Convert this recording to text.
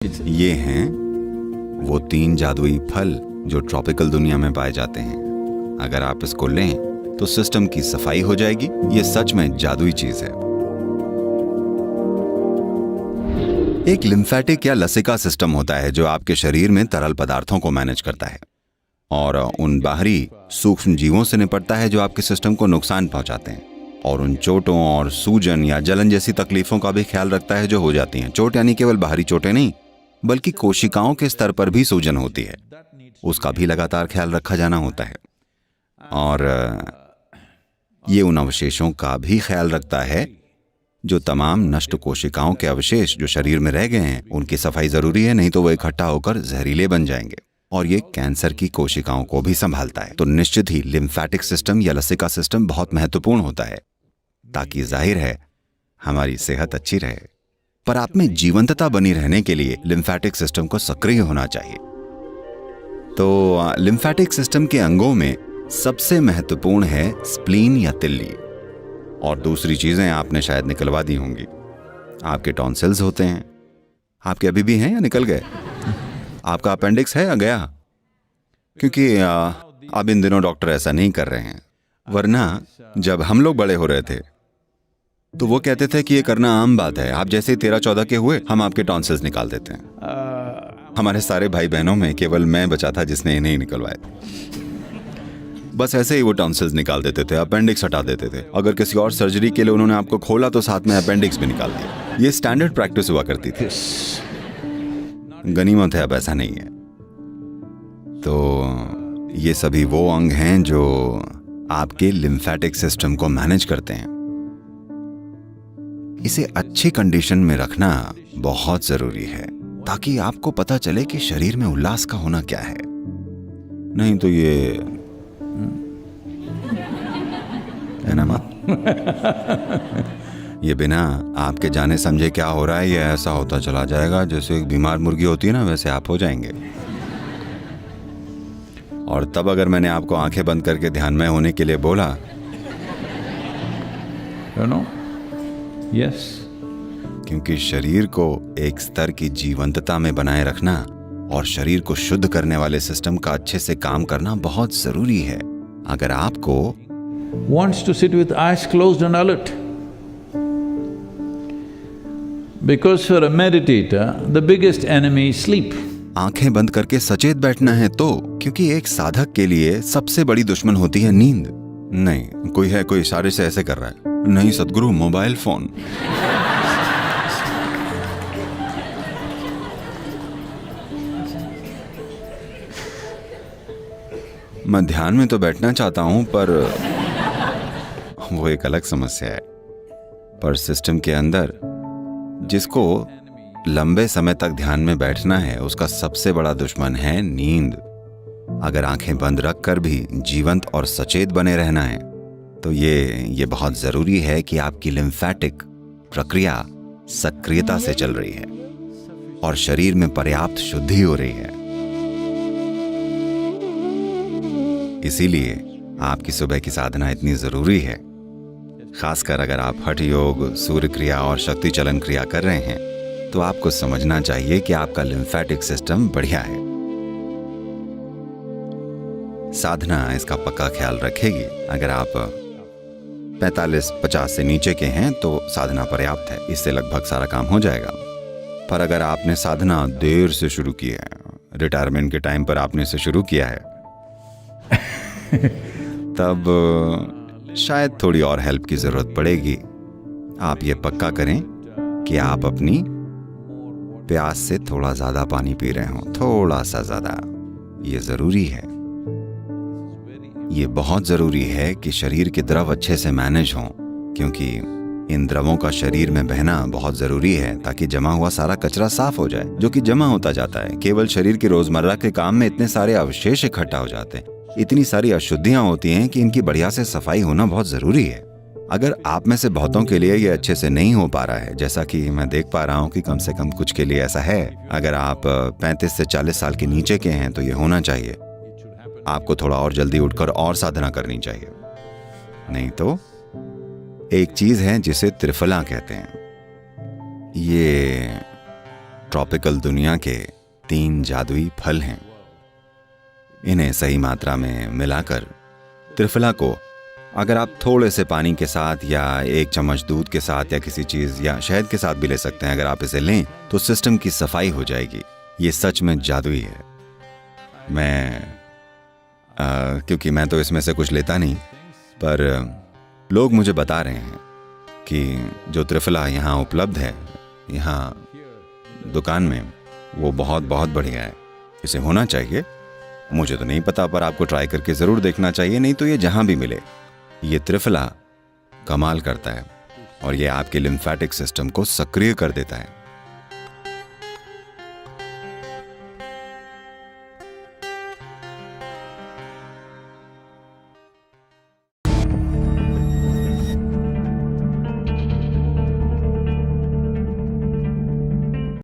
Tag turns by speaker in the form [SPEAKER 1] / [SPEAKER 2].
[SPEAKER 1] ये हैं वो 3 जादुई फल जो ट्रॉपिकल दुनिया में पाए जाते हैं। अगर आप इसको लें तो सिस्टम की सफाई हो जाएगी। ये सच में जादुई चीज है। एक लिम्फेटिक या लसिका सिस्टम होता है जो आपके शरीर में तरल पदार्थों को मैनेज करता है और उन बाहरी सूक्ष्म जीवों से निपटता है जो आपके सिस्टम को नुकसान पहुंचाते हैं, और उन चोटों और सूजन या जलन जैसी तकलीफों का भी ख्याल रखता है जो हो जाती हैं। चोट यानी केवल बाहरी चोटें नहीं, बल्कि कोशिकाओं के स्तर पर भी सूजन होती है, उसका भी लगातार ख्याल रखा जाना होता है। और ये उन अवशेषों का भी ख्याल रखता है जो तमाम नष्ट कोशिकाओं के अवशेष जो शरीर में रह गए हैं, उनकी सफाई जरूरी है, नहीं तो वो इकट्ठा होकर जहरीले बन जाएंगे। और ये कैंसर की कोशिकाओं को भी संभालता है। तो निश्चित ही लिम्फेटिक सिस्टम या लसिका सिस्टम बहुत महत्वपूर्ण होता है, ताकि जाहिर है हमारी सेहत अच्छी रहे। पर आप में जीवंतता बनी रहने के लिए लिम्फेटिक सिस्टम को सक्रिय होना चाहिए। तो लिम्फेटिक सिस्टम के अंगों में सबसे महत्वपूर्ण है स्प्लीन या तिल्ली, और दूसरी चीजें आपने शायद निकलवा दी होंगी। आपके टॉन्सिल्स होते हैं। आपके अभी भी हैं या निकल गए? आपका अपेंडिक्स है या गया? क्योंकि अब इन दिनों डॉक्टर ऐसा नहीं कर रहे हैं, वरना जब हम लोग बड़े हो रहे थे तो वो कहते थे कि ये करना आम बात है। आप जैसे 13-14 के हुए, हम आपके टॉन्सिल्स निकाल देते हैं। हमारे सारे भाई बहनों में केवल मैं बचा था जिसने इन्हें निकलवाए। बस ऐसे ही वो टॉन्सिल्स निकाल देते थे, अपेंडिक्स हटा देते थे। अगर किसी और सर्जरी के लिए उन्होंने आपको खोला तो साथ में अपेंडिक्स भी निकाल दिया। ये स्टैंडर्ड प्रैक्टिस हुआ करती थी। गनीमत है अब ऐसा नहीं है। तो ये सभी वो अंग हैं जो आपके लिम्फेटिक सिस्टम को मैनेज करते हैं। इसे अच्छी कंडीशन में रखना बहुत जरूरी है, ताकि आपको पता चले कि शरीर में उल्लास का होना क्या है। नहीं तो ये है ना माँ? ये बिना आपके जाने समझे क्या हो रहा है, ये ऐसा होता चला जाएगा जैसे एक बीमार मुर्गी होती है ना, वैसे आप हो जाएंगे। और तब अगर मैंने आपको आंखें बंद करके ध्यानमय होने के लिए बोला,
[SPEAKER 2] Yes.
[SPEAKER 1] क्योंकि शरीर को एक स्तर की जीवंतता में बनाए रखना और शरीर को शुद्ध करने वाले सिस्टम का अच्छे से काम करना बहुत जरूरी है। अगर आपको
[SPEAKER 2] Wants to sit with eyes closed and alert. Because for a meditator, the biggest enemy is sleep.
[SPEAKER 1] आंखें बंद करके सचेत बैठना है तो, क्योंकि एक साधक के लिए सबसे बड़ी दुश्मन होती है नींद। नहीं, कोई है, कोई इशारे से ऐसे कर रहा है। नहीं सद्गुरु, मोबाइल फोन। मैं ध्यान में तो बैठना चाहता हूं, पर वो एक अलग समस्या है। पर सिस्टम के अंदर जिसको लंबे समय तक ध्यान में बैठना है, उसका सबसे बड़ा दुश्मन है नींद। अगर आंखें बंद रखकर भी जीवंत और सचेत बने रहना है तो ये बहुत जरूरी है कि आपकी लिम्फेटिक प्रक्रिया सक्रियता से चल रही है और शरीर में पर्याप्त शुद्धि हो रही है। इसीलिए आपकी सुबह की साधना इतनी जरूरी है। खासकर अगर आप हठ योग, सूर्य क्रिया और शक्ति चलन क्रिया कर रहे हैं तो आपको समझना चाहिए कि आपका लिम्फेटिक सिस्टम बढ़िया है। साधना इसका पक्का ख्याल रखेगी। अगर आप 45-50 से नीचे के हैं तो साधना पर्याप्त है, इससे लगभग सारा काम हो जाएगा। पर अगर आपने साधना देर से शुरू की है, रिटायरमेंट के टाइम पर आपने इसे शुरू किया है तब शायद थोड़ी और हेल्प की जरूरत पड़ेगी। आप ये पक्का करें कि आप अपनी प्यास से थोड़ा ज्यादा पानी पी रहे हो, थोड़ा सा ज्यादा। ये जरूरी है। ये बहुत जरूरी है कि शरीर के द्रव अच्छे से मैनेज हों, क्योंकि इन द्रवों का शरीर में बहना बहुत जरूरी है ताकि जमा हुआ सारा कचरा साफ हो जाए, जो कि जमा होता जाता है। केवल शरीर के रोजमर्रा के काम में इतने सारे अवशेष इकट्ठा हो जाते हैं, इतनी सारी अशुद्धियां होती हैं कि इनकी बढ़िया से सफाई होना बहुत जरूरी है। अगर आप में से बहुतों के लिए ये अच्छे से नहीं हो पा रहा है, जैसा कि मैं देख पा रहा हूँ कि कम से कम कुछ के लिए ऐसा है, अगर आप 35 से 40 साल के नीचे के हैं तो ये होना चाहिए। आपको थोड़ा और जल्दी उठकर और साधना करनी चाहिए। नहीं तो एक चीज है जिसे त्रिफला कहते हैं। ये ट्रॉपिकल दुनिया के 3 जादुई फल हैं। इन्हें सही मात्रा में मिलाकर त्रिफला को अगर आप थोड़े से पानी के साथ या 1 चम्मच दूध के साथ या किसी चीज़ या शहद के साथ भी ले सकते हैं, अगर आप इसे लें तो सिस्टम की सफाई हो जाएगी। ये सच में जादुई है। क्योंकि मैं तो इसमें से कुछ लेता नहीं, पर लोग मुझे बता रहे हैं कि जो त्रिफला यहाँ उपलब्ध है, यहाँ दुकान में, वो बहुत बहुत बढ़िया है। इसे होना चाहिए। मुझे तो नहीं पता, पर आपको ट्राई करके ज़रूर देखना चाहिए। नहीं तो ये जहाँ भी मिले, ये त्रिफला कमाल करता है और ये आपके लिम्फेटिक सिस्टम को सक्रिय कर देता है।